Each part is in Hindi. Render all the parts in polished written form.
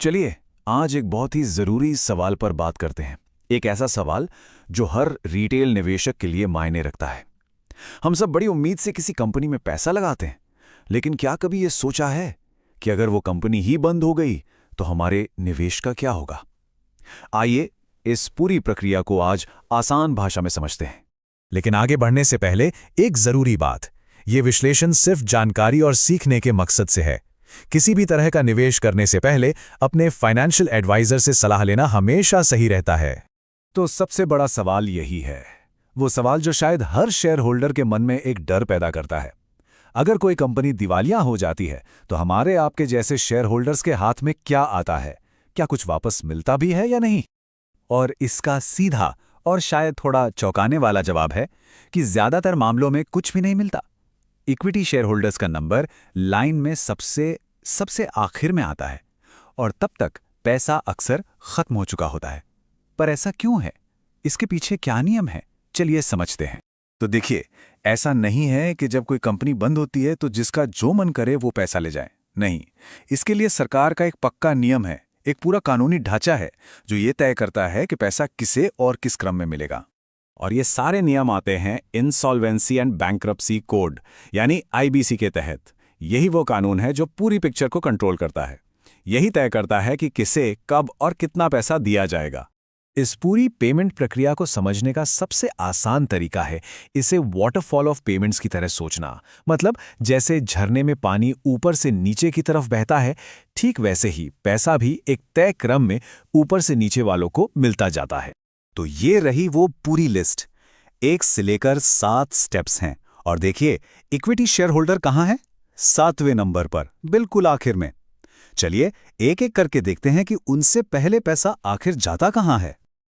चलिए आज एक बहुत ही ज़रूरी सवाल पर बात करते हैं। एक ऐसा सवाल जो हर रिटेल निवेशक के लिए मायने रखता है। हम सब बड़ी उम्मीद से किसी कंपनी में पैसा लगाते हैं, लेकिन क्या कभी ये सोचा है कि अगर वो कंपनी ही बंद हो गई तो हमारे निवेश का क्या होगा? आइए इस पूरी प्रक्रिया को आज आसान भाषा में समझते हैं। लेकिन आगे बढ़ने से पहले एक जरूरी बात, ये विश्लेषण सिर्फ जानकारी और सीखने के मकसद से है। किसी भी तरह का निवेश करने से पहले अपने फाइनेंशियल एडवाइजर से सलाह लेना हमेशा सही रहता है। तो सबसे बड़ा सवाल यही है, वो सवाल जो शायद हर शेयर होल्डर के मन में एक डर पैदा करता है। अगर कोई कंपनी दिवालिया हो जाती है तो हमारे आपके जैसे शेयर होल्डर्स के हाथ में क्या आता है? क्या कुछ वापस मिलता भी है या नहीं? और इसका सीधा और शायद थोड़ा चौंकाने वाला जवाब है कि ज्यादातर मामलों में कुछ भी नहीं मिलता। इक्विटी शेयर होल्डर्स का नंबर लाइन में सबसे आखिर में आता है और तब तक पैसा अक्सर खत्म हो चुका होता है। पर ऐसा क्यों है? इसके पीछे क्या नियम है? चलिए समझते हैं। तो देखिए, ऐसा नहीं है कि जब कोई कंपनी बंद होती है तो जिसका जो मन करे वो पैसा ले जाए। नहीं, इसके लिए सरकार का एक पक्का नियम है, एक पूरा कानूनी ढांचा है जो ये तय करता है कि पैसा किसे और किस क्रम में मिलेगा। और ये सारे नियम आते हैं इंसॉल्वेंसी एंड बैंक्रप्सी कोड यानी आईबीसी के तहत। यही वो कानून है जो पूरी पिक्चर को कंट्रोल करता है। यही तय करता है कि किसे, कब और कितना पैसा दिया जाएगा। इस पूरी पेमेंट प्रक्रिया को समझने का सबसे आसान तरीका है इसे वाटरफॉल ऑफ पेमेंट्स की तरह सोचना। मतलब जैसे झरने में पानी ऊपर से नीचे की तरफ बहता है, ठीक वैसे ही पैसा भी एक तय क्रम में ऊपर से नीचे वालों को मिलता जाता है। तो ये रही वो पूरी लिस्ट। 1 से लेकर 7 स्टेप्स हैं। और देखिए, इक्विटी शेयर होल्डर कहाँ है? 7वें नंबर पर, बिल्कुल आखिर में। चलिए एक एक करके देखते हैं कि उनसे पहले पैसा आखिर जाता कहाँ है।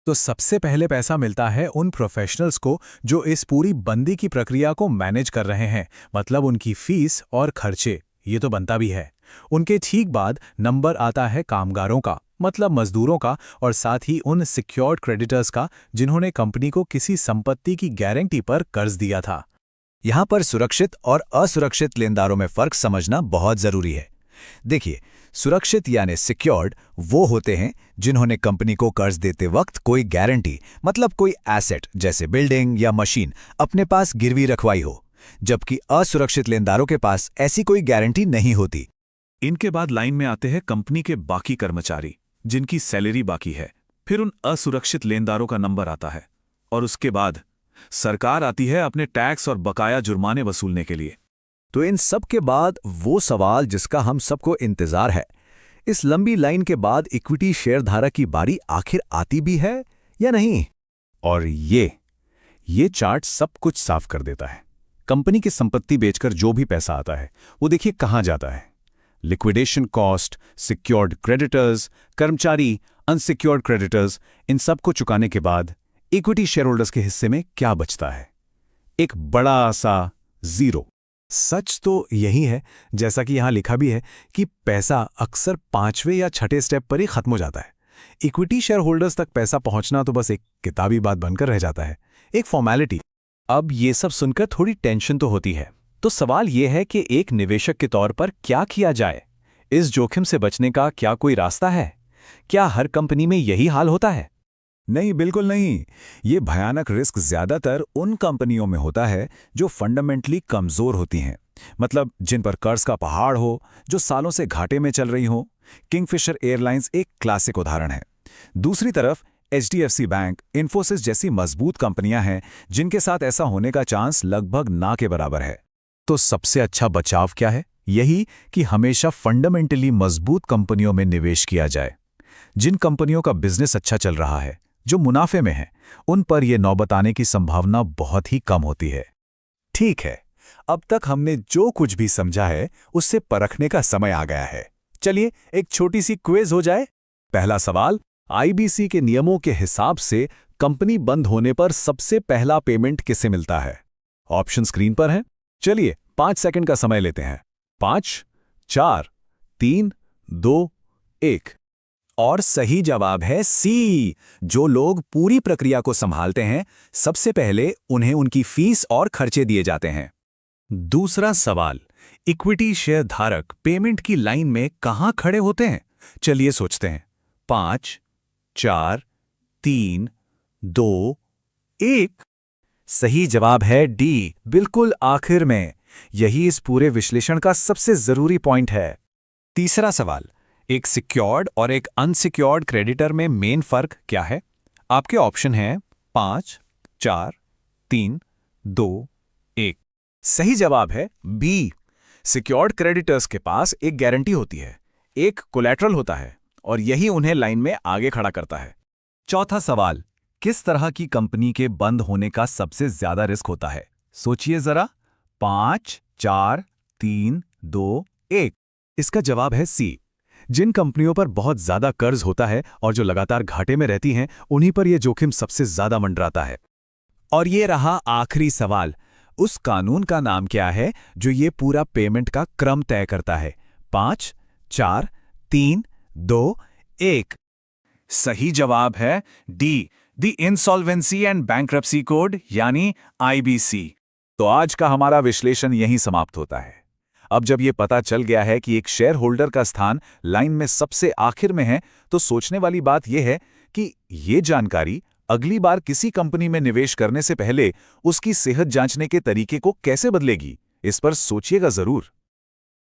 तो सबसे पहले पैसा मिलता है उन प्रोफेशनल्स को जो इस पूरी बंदी की प्रक्रिया को मैनेज कर रहे हैं। मतलब उनकी फीस और खर्चे, ये तो बनता भी है। उनके ठीक बाद नंबर आता है कामगारों का, मतलब मजदूरों का, और साथ ही उन सिक्योर्ड क्रेडिटर्स का जिन्होंने कंपनी को किसी संपत्ति की गारंटी पर कर्ज दिया था। यहां पर सुरक्षित और असुरक्षित लेनदारों में फर्क समझना बहुत जरूरी है। देखिए, सुरक्षित यानी सिक्योर्ड वो होते हैं जिन्होंने कंपनी को कर्ज देते वक्त कोई गारंटी, मतलब कोई एसेट जैसे बिल्डिंग या मशीन अपने पास गिरवी रखवाई हो, जबकि असुरक्षित लेनदारों के पास ऐसी कोई गारंटी नहीं होती। इनके बाद लाइन में आते हैं कंपनी के बाकी कर्मचारी जिनकी सैलरी बाकी है। फिर उन असुरक्षित लेनदारों का नंबर आता है और उसके बाद सरकार आती है अपने टैक्स और बकाया जुर्माने वसूलने के लिए। तो इन सब के बाद वो सवाल जिसका हम सबको इंतजार है, इस लंबी लाइन के बाद इक्विटी शेयरधारक की बारी आखिर आती भी है या नहीं? और ये चार्ट सब कुछ साफ कर देता है। कंपनी की संपत्ति बेचकर जो भी पैसा आता है वो देखिए कहाँ जाता है। लिक्विडेशन कॉस्ट, सिक्योर्ड क्रेडिटर्स, कर्मचारी, अनसिक्योर्ड क्रेडिटर्स, इन सब को चुकाने के बाद इक्विटी शेयरहोल्डर्स के हिस्से में क्या बचता है? एक बड़ा सा जीरो। सच तो यही है, जैसा कि यहां लिखा भी है, कि पैसा अक्सर 5वें या 6ठे स्टेप पर ही खत्म हो जाता है। इक्विटी शेयर होल्डर्स तक पैसा पहुंचना तो बस एक किताबी बात बनकर रह जाता है, एक फॉर्मेलिटी। अब ये सब सुनकर थोड़ी टेंशन तो होती है। तो सवाल ये है कि एक निवेशक के तौर पर क्या किया जाए? इस जोखिम से बचने का क्या कोई रास्ता है? क्या हर कंपनी में यही हाल होता है? नहीं, बिल्कुल नहीं। ये भयानक रिस्क ज्यादातर उन कंपनियों में होता है जो फंडामेंटली कमजोर होती हैं, मतलब जिन पर कर्ज का पहाड़ हो, जो सालों से घाटे में चल रही हो। किंगफिशर एयरलाइंस एक क्लासिक उदाहरण है। दूसरी तरफ एचडीएफसी बैंक, इन्फोसिस जैसी मजबूत कंपनियां हैं जिनके साथ ऐसा होने का चांस लगभग ना के बराबर है। तो सबसे अच्छा बचाव क्या है? यही कि हमेशा फंडामेंटली मजबूत कंपनियों में निवेश किया जाए। जिन कंपनियों का बिजनेस अच्छा चल रहा है, जो मुनाफे में है, उन पर यह नौबत आने की संभावना बहुत ही कम होती है। ठीक है, अब तक हमने जो कुछ भी समझा है उससे परखने का समय आ गया है। चलिए एक छोटी सी क्विज हो जाए। पहला सवाल, आईबीसी के नियमों के हिसाब से कंपनी बंद होने पर सबसे पहला पेमेंट किसे मिलता है? ऑप्शन स्क्रीन पर है। चलिए 5 सेकंड का समय लेते हैं। 5, 4, 3, 2, 1। और सही जवाब है सी। जो लोग पूरी प्रक्रिया को संभालते हैं, सबसे पहले उन्हें उनकी फीस और खर्चे दिए जाते हैं। दूसरा सवाल, इक्विटी शेयर धारक पेमेंट की लाइन में कहां खड़े होते हैं? चलिए सोचते हैं। 5, 4, 3, 2, 1। सही जवाब है डी, बिल्कुल आखिर में। यही इस पूरे विश्लेषण का सबसे जरूरी पॉइंट है। तीसरा सवाल, एक सिक्योर्ड और एक अनसिक्योर्ड क्रेडिटर में मेन फर्क क्या है? आपके ऑप्शन हैं 5, 4, 3, 2, 1। सही जवाब है बी। सिक्योर्ड क्रेडिटर्स के पास एक गारंटी होती है, एक कोलैटरल होता है, और यही उन्हें लाइन में आगे खड़ा करता है। चौथा सवाल, किस तरह की कंपनी के बंद होने का सबसे ज्यादा रिस्क होता है? सोचिए जरा। 5, 4, 3, 2, 1। इसका जवाब है सी। जिन कंपनियों पर बहुत ज्यादा कर्ज होता है और जो लगातार घाटे में रहती हैं, उन्हीं पर यह जोखिम सबसे ज्यादा मंडराता है। और ये रहा आखिरी सवाल, उस कानून का नाम क्या है जो ये पूरा पेमेंट का क्रम तय करता है? 5, 4, 3, 2, 1। सही जवाब है D, the insolvency and bankruptcy code, यानी आईबीसी। तो आज का हमारा विश्लेषण यहीं समाप्त होता है। अब जब ये पता चल गया है कि एक शेयर होल्डर का स्थान लाइन में सबसे आखिर में है, तो सोचने वाली बात यह है कि ये जानकारी अगली बार किसी कंपनी में निवेश करने से पहले उसकी सेहत जांचने के तरीके को कैसे बदलेगी। इस पर सोचिएगा जरूर।